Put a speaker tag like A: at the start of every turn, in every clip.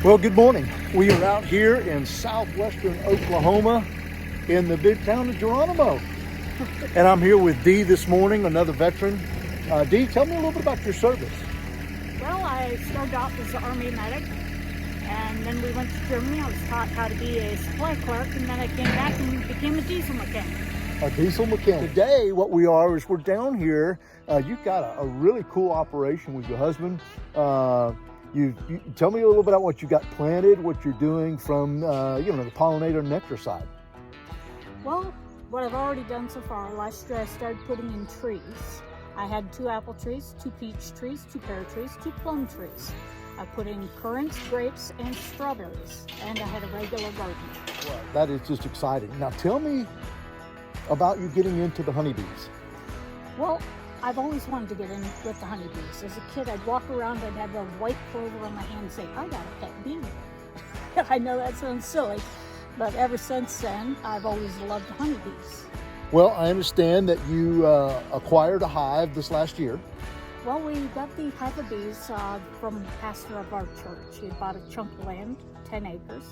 A: Well, good morning. We are out here in southwestern Oklahoma in the big town of Geronimo. And I'm here with Dee this morning, another veteran. Dee, tell me a little bit about your service.
B: Well, I started off as an Army medic, and then we went to Germany. I was taught how to be a supply clerk, and then I came back and became a diesel mechanic.
A: A diesel mechanic. Today, what we are is we're down here. You've got a really cool operation with your husband. You tell me a little bit about what you got planted, what you're doing from the pollinator nectar side.
B: Well, what I've already done so far, last year I started putting in trees. I had 2 apple trees, 2 peach trees, 2 pear trees, 2 plum trees. I put in currants, grapes, and strawberries, and I had a regular garden.
A: Well, that is just exciting. Now tell me about you getting into the honeybees.
B: Well, I've always wanted to get in with the honeybees. As a kid, I'd walk around and have a white clover on my hand and say, I got a pet bee. I know that sounds silly, but ever since then, I've always loved honeybees.
A: Well, I understand that you acquired a hive this last year.
B: Well, we got the hive of bees from the pastor of our church. He bought a chunk of land, 10 acres,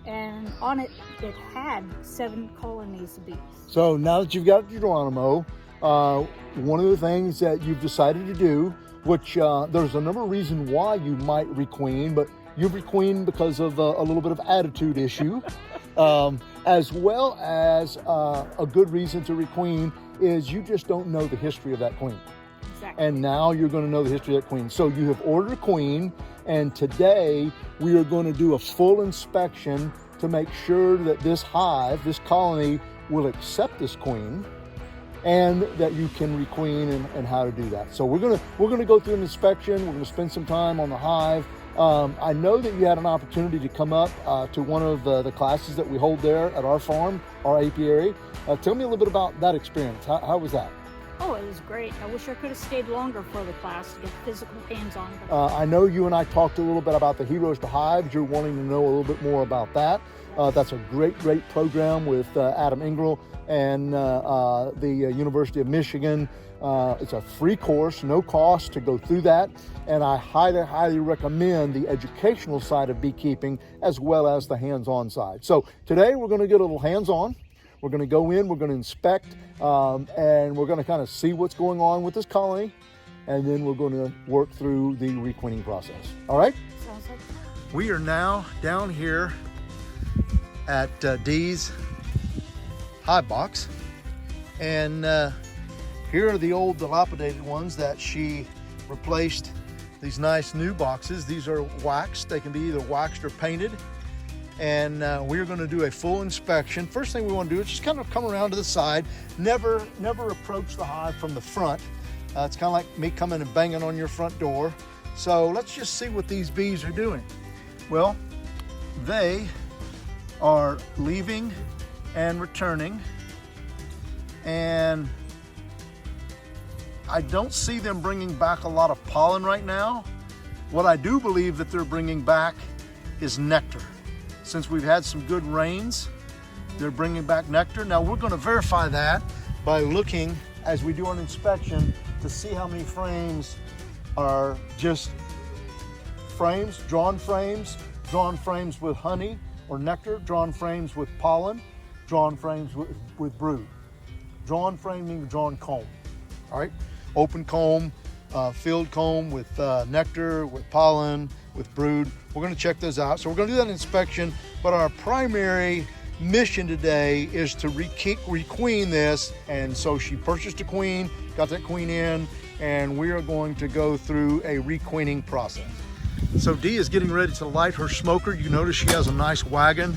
B: and on it, it had 7 colonies of bees.
A: So now that you've got Geronimo, one of the things that you've decided to do, which there's a number of reasons why you might requeen, but you've requeened because of a little bit of attitude issue, as well as a good reason to requeen is you just don't know the history of that queen.
B: Exactly.
A: And now you're going to know the history of that queen. So you have ordered a queen, and today we are going to do a full inspection to make sure that this hive, this colony, will accept this queen, and that you can requeen and how to do that. So we're gonna go through an inspection. We're gonna spend some time on the hive. I know that you had an opportunity to come up to one of the classes that we hold there at our farm, our apiary. Tell me a little bit about that experience. How was that?
B: Oh, it was great. I wish I could have stayed longer for the class to get physical hands-on.
A: I know you and I talked a little bit about the Heroes to Hives. You're wanting to know a little bit more about that. That's a great program with Adam Engel and the University of Michigan. It's a free course, no cost to go through that. And I highly recommend the educational side of beekeeping as well as the hands-on side. So today we're going to get a little hands-on. We're going to go in, we're going to inspect, and we're going to kind of see what's going on with this colony. And then we're going to work through the requeening process. All right?
B: Sounds like
A: We are now down here at Dee's hive box, and here are the old dilapidated ones that she replaced. These nice new boxes. These are waxed. They can be either waxed or painted, and we're going to do a full inspection. First thing we want to do is just kind of come around to the side. Never approach the hive from the front. It's kind of like me coming and banging on your front door. So let's just see what these bees are doing. Well, they are leaving and returning, and I don't see them bringing back a lot of pollen right now. What I do believe that they're bringing back is nectar. Since we've had some good rains, they're bringing back nectar. Now we're going to verify that by looking as we do an inspection to see how many frames are just frames, drawn frames with honey or nectar, drawn frames with pollen, drawn frames with brood. Drawn frame means drawn comb, all right? Open comb, filled comb with nectar, with pollen, with brood. We're gonna check those out. So we're gonna do that inspection, but our primary mission today is to requeen this. And so she purchased a queen, got that queen in, and we are going to go through a requeening process. So Dee is getting ready to light her smoker. You notice she has a nice wagon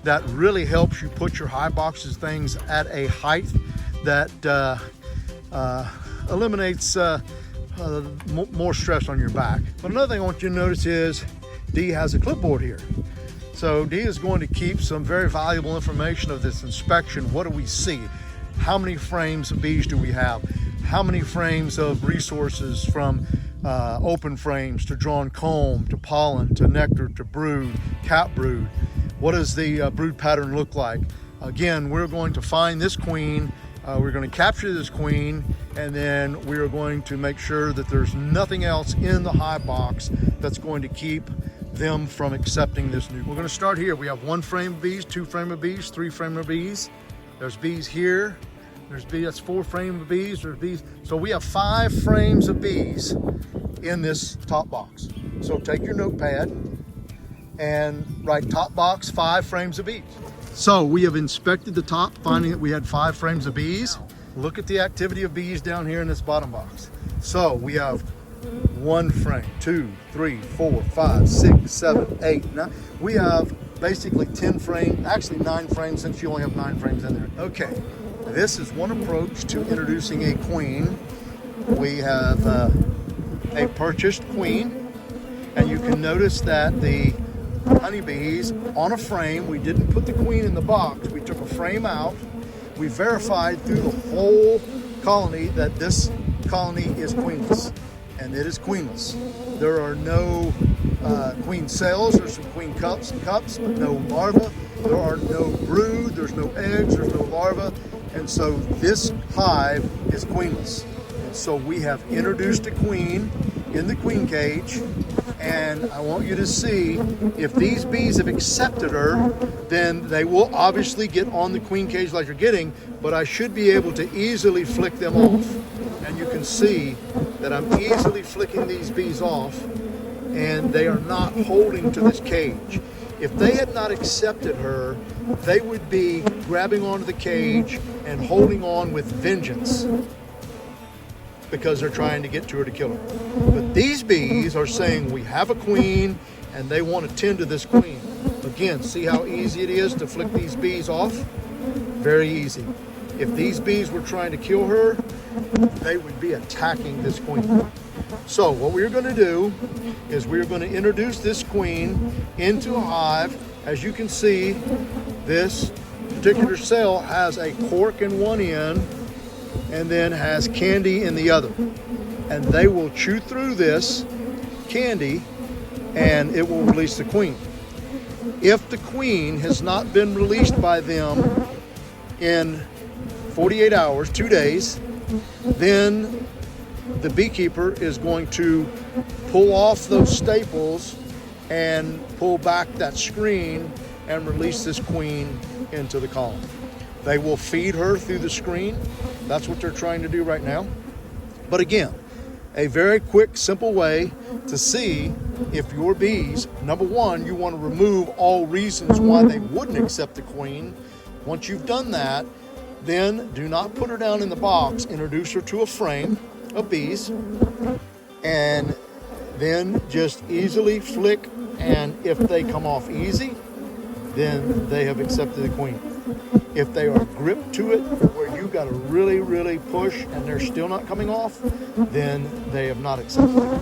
A: that really helps you put your hive boxes things at a height that eliminates more stress on your back. But another thing I want you to notice is Dee has a clipboard here. So Dee is going to keep some very valuable information of this inspection. What do we see? How many frames of bees do we have? How many frames of resources from open frames to drawn comb, to pollen, to nectar, to brood, cap brood? What does the brood pattern look like? Again, we're going to find this queen, we're going to capture this queen, and then we are going to make sure that there's nothing else in the hive box that's going to keep them from accepting this new. We're going to start here. We have 1 frame of bees, 2 frame of bees, 3 frame of bees. There's bees here. There's bees, that's 4 frame of bees. There's bees. So we have 5 frames of bees in this top box. So take your notepad and write top box 5 frames of bees. So we have inspected the top, finding that we had 5 frames of bees. Look at the activity of bees down here in this bottom box. So we have 1 frame, 2, 3, 4, 5, 6, 7, 8, 9. We have basically 10 frames, actually 9 frames since you only have 9 frames in there. Okay, this is one approach to introducing a queen. We have a purchased queen, and you can notice that the honeybees on a frame, we didn't put the queen in the box, we took a frame out. We verified through the whole colony that this colony is queenless, and it is queenless. There are no queen cells. There's some queen cups, but no larvae. There are no brood, there's no eggs, there's no larvae, and so this hive is queenless. And so we have introduced a queen in the queen cage, and I want you to see if these bees have accepted her, then they will obviously get on the queen cage like you're getting, but I should be able to easily flick them off. And you can see that I'm easily flicking these bees off, and they are not holding to this cage. If they had not accepted her, they would be grabbing onto the cage and holding on with vengeance, because they're trying to get to her to kill her. But these bees are saying we have a queen and they want to tend to this queen. Again, see how easy it is to flick these bees off? Very easy. If these bees were trying to kill her, they would be attacking this queen. So what we're going to do is we're going to introduce this queen into a hive. As you can see, this particular cell has a cork in one end and then has candy in the other. And they will chew through this candy and it will release the queen. If the queen has not been released by them in 48 hours, 2 days, then the beekeeper is going to pull off those staples and pull back that screen and release this queen into the colony. They will feed her through the screen. That's what they're trying to do right now. But again, a very quick, simple way to see if your bees, number one, you want to remove all reasons why they wouldn't accept the queen. Once you've done that, then do not put her down in the box. Introduce her to a frame of bees, and then just easily flick, and if they come off easy, then they have accepted the queen. If they are gripped to it where you got to really, really push and they're still not coming off, then they have not accepted it.